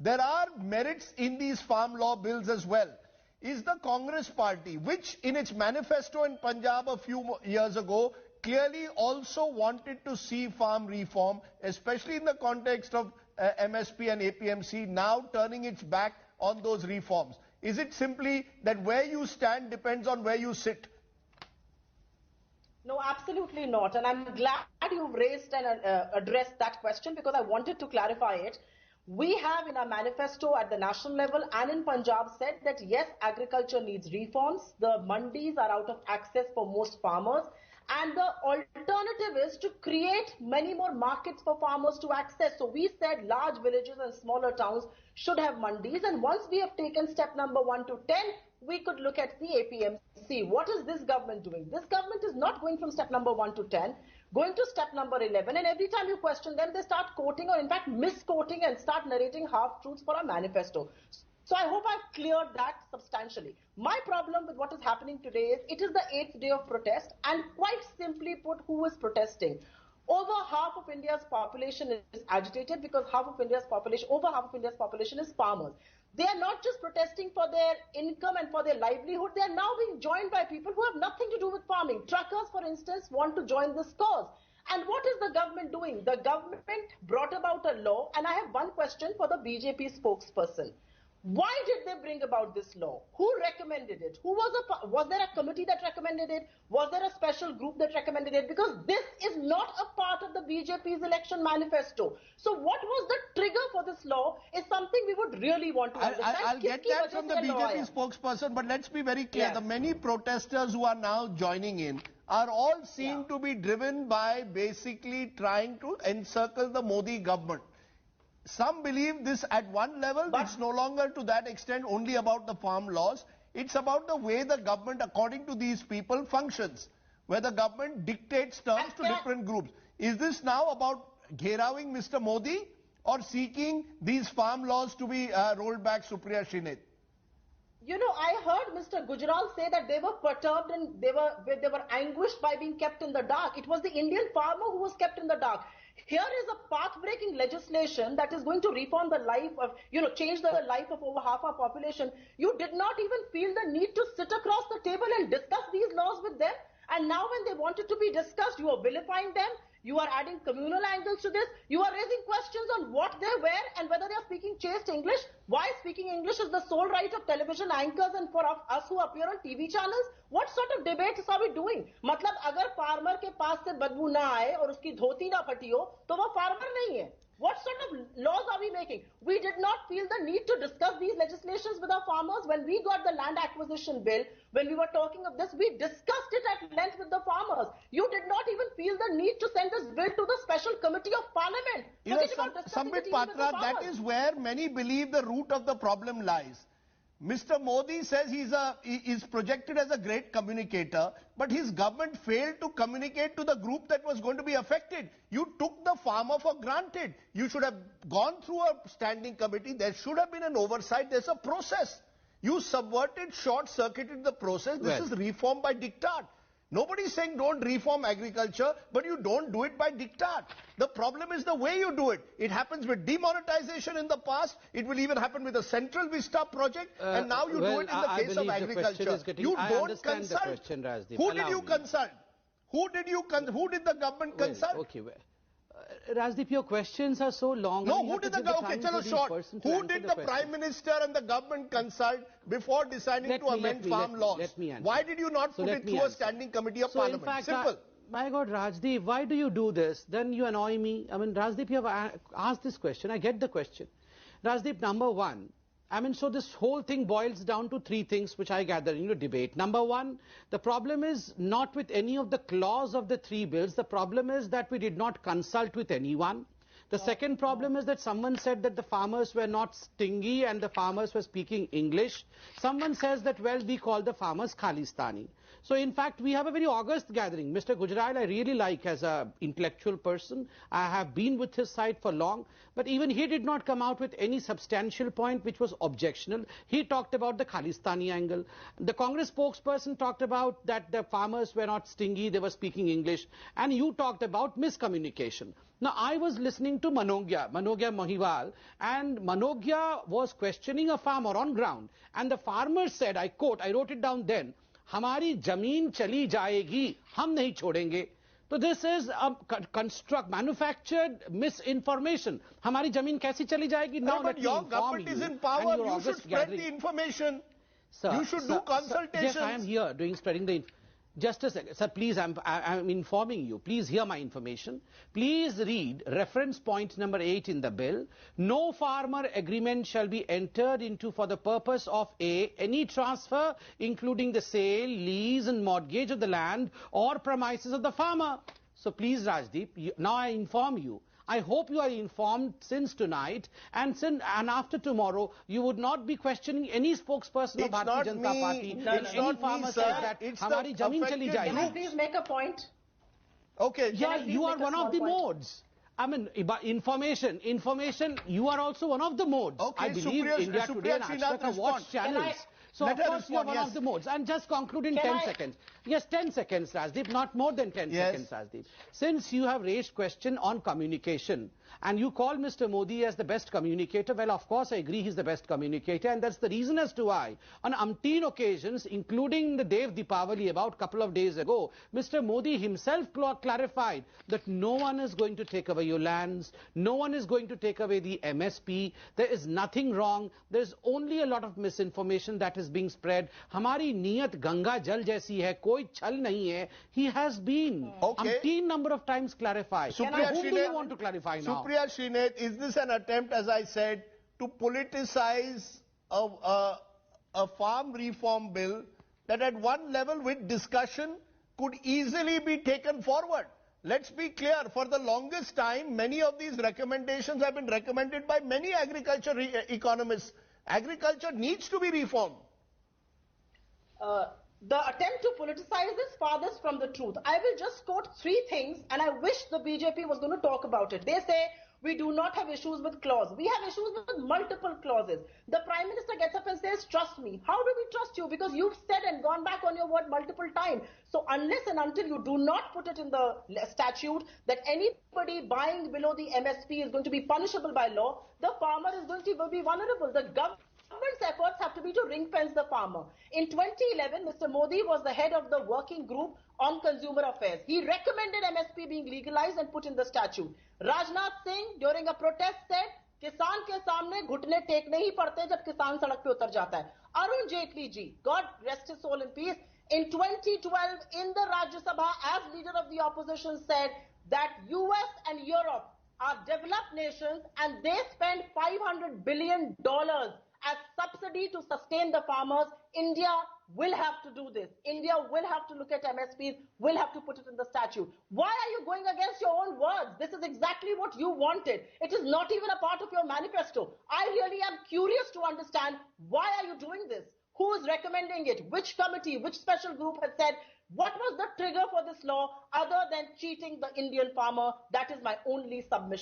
there are merits in these farm law bills as well. Is the Congress party, which in its manifesto in Punjab a few years ago clearly also wanted to see farm reform, especially in the context of MSP and APMC, now turning its back on those reforms? Is it simply that where you stand depends on where you sit? No, absolutely not. And I'm glad you've raised and addressed that question, because I wanted to clarify it. We have in our manifesto at the national level and in Punjab said that yes, agriculture needs reforms. The mandis are out of access for most farmers. And the alternative is to create many more markets for farmers to access. So we said large villages and smaller towns should have mandis. And once we have taken step number 1 to 10, we could look at the APMC. What is this government doing? This government is not going from step number 1 to 10, going to step number 11. And every time you question them, they start quoting or in fact misquoting and start narrating half-truths for our manifesto. So I hope I've cleared that substantially. My problem with what is happening today is it is the 8th day of protest, and quite simply put, who is protesting? Over half of India's population is agitated because over half of India's population is farmers. They are not just protesting for their income and for their livelihood. They are now being joined by people who have nothing to do with farming. Truckers, for instance, want to join this cause. And what is the government doing? The government brought about a law, and I have one question for the BJP spokesperson. Why did they bring about this law? Who recommended it? Was there a committee that recommended it? Was there a special group that recommended it? Because this is not a part of the BJP's election manifesto. So what was the trigger for this law is something we would really want to understand. I'll get that from the BJP spokesperson, but let's be very clear. Yes. The many protesters who are now joining in are all seen to be driven by basically trying to encircle the Modi government. Some believe this at one level, but it's no longer to that extent only about the farm laws. It's about the way the government, according to these people, functions, where the government dictates terms to different groups. Is this now about gherawing Mr. Modi or seeking these farm laws to be rolled back, Supriya Shrinate? You know, I heard Mr. Gujral say that they were perturbed and they were anguished by being kept in the dark. It was the Indian farmer who was kept in the dark. Here is a path-breaking legislation that is going to reform the life of, change the life of over half our population. You did not even feel the need to sit across the table and discuss these laws with them. And now when they wanted to be discussed, you are vilifying them. You are adding communal angles to this. You are raising questions on what they wear and whether they are speaking chaste English. Why speaking English is the sole right of television anchors and for us who appear on TV channels. What sort of debates are we doing? मतलब अगर farmer के पास से बदबू ना आए और उसकी धोती ना फटी हो, तो वो farmer नहीं है. What sort of laws are we making? We did not feel the need to discuss these legislations with our farmers. When we got the land acquisition bill, when we were talking of this, we discussed it at length with the farmers. You did not even feel the need to send this bill to the special committee of parliament. Sambit Patra, that is where many believe the root of the problem lies. Mr. Modi says he is projected as a great communicator, but his government failed to communicate to the group that was going to be affected. You took the farmer for granted. You should have gone through a standing committee. There should have been an oversight. There's a process. You subverted, short-circuited the process. This is reform by diktat. Nobody is saying don't reform agriculture, but you don't do it by diktat. The problem is the way you do it. It happens with demonetization in the past. It will even happen with the Central Vista project. And now you do it in the case of agriculture. You don't consult. Who did you consult? Who did the government consult? Okay, Rajdeep, your questions are so long. No, who did the Prime Minister and the government consult before deciding to amend farm laws? Why did you not put it through a standing committee of parliament? In fact, simple. My God, Rajdeep, why do you do this? Then you annoy me. I mean, Rajdeep, you have asked this question. I get the question. Rajdeep, number one, so this whole thing boils down to three things which I gather in your debate. Number one, the problem is not with any of the clause of the three bills. The problem is that we did not consult with anyone. The second problem is that someone said that the farmers were not stingy and the farmers were speaking English. Someone says that, well, we call the farmers Khalistani. So in fact, we have a very august gathering. Mr. Gujral, I really like as an intellectual person. I have been with his side for long, but even he did not come out with any substantial point which was objectionable. He talked about the Khalistani angle. The Congress spokesperson talked about that the farmers were not stingy, they were speaking English, and you talked about miscommunication. Now, I was listening to Manogya Mahiwal, and Manogya was questioning a farmer on ground, and the farmer said, I quote, I wrote it down then, हमारी जमीन चली जाएगी, हम नहीं छोड़ेंगे. So this is a manufactured misinformation. हमारी जमीन कैसी चली जाएगी? Now but your government is in power. You should spread the information. Sir, you should do consultations. Yes, I am here spreading the information. Just a second. Sir, please, I'm informing you. Please hear my information. Please read reference point number 8 in the bill. No farmer agreement shall be entered into for the purpose of A, any transfer, including the sale, lease and mortgage of the land or premises of the farmer. So please, Rajdeep, now I inform you. I hope you are informed since tonight, and after tomorrow you would not be questioning any spokesperson of Bharatiya Janata Party. Any farmer says that hamari zameen chali jayegi. Can I please make a point? Okay. Yeah, you are one of the modes. I mean, information, you are also one of the modes. Okay, I believe India Today and Ashtraka watch channels. So of course you are one of the modes. And just conclude in 10 seconds. Yes, 10 seconds, Rajdeep, not more than 10 seconds, Rajdeep. Since you have raised question on communication, and you call Mr. Modi as the best communicator, well, of course, I agree he's the best communicator, and that's the reason as to why, on umpteen occasions, including the Dev Deepavali about a couple of days ago, Mr. Modi himself clarified that no one is going to take away your lands, no one is going to take away the MSP, there is nothing wrong, there's only a lot of misinformation that is being spread. Hamari niyat Ganga Jal jaisi hai, koi chal nahi hai. He has been umpteen number of times clarified. Supriya Whom do you want to clarify now? Supriya Shrinate, is this an attempt, as I said, to politicize a farm reform bill that at one level with discussion could easily be taken forward? Let's be clear, for the longest time, many of these recommendations have been recommended by many agriculture economists. Agriculture needs to be reformed. The attempt to politicize is farthest from the truth. I will just quote 3 things, and I wish the BJP was going to talk about it. They say, we do not have issues with clause. We have issues with multiple clauses. The Prime Minister gets up and says, trust me. How do we trust you? Because you've said and gone back on your word multiple times. So unless and until you do not put it in the statute that anybody buying below the MSP is going to be punishable by law, the farmer is going to be vulnerable. The government's efforts have to be to ring-fence the farmer. In 2011, Mr. Modi was the head of the working group on consumer affairs. He recommended MSP being legalized and put in the statute. Rajnath Singh, during a protest, said, किसान के सामने घुटने टेकने ही पड़ते जब किसान सड़क पे उतर जाता है. Arun Jaitley ji, God rest his soul in peace, in 2012 in the Rajya Sabha as leader of the opposition said that US and Europe are developed nations and they spend $500 billion as subsidy to sustain the farmers. India will have to do this. India will have to look at MSPs, will have to put it in the statute. Why are you going against your own words? This is exactly what you wanted. It is not even a part of your manifesto. I really am curious to understand, why are you doing this? Who is recommending it? Which committee, which special group has said, what was the trigger for this law other than cheating the Indian farmer? That is my only submission.